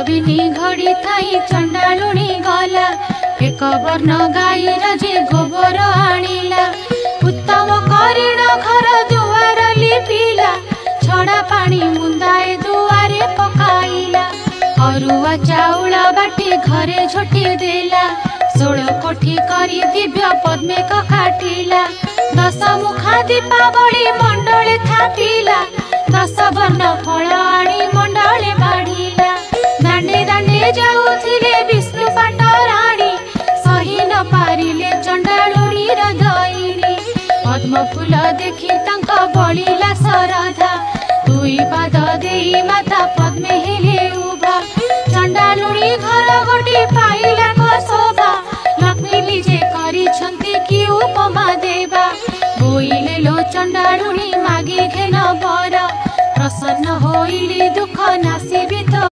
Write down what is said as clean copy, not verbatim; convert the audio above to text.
बिनी घड़ी थाई चंडालुणी गला एक वर्ण गाईर जे गोबर आनिला उत्तम करिण घर दुआर लिपिला छड़ा पानी मुंदाए दुआरे पकाइला अरुआ चाउल बाटी घरे झोटी देला 16 कोठी करी दिव्य पद्मे काटिला 10 मुखा दीपावली मंडले थापिला 10 वर्ण फल आनी मंडले बाढ़िला दांडे दांडे जाऊथिले विष्णु पाटराणी सही न पारिले चंडालुणी दईनी पद्म फूल देखी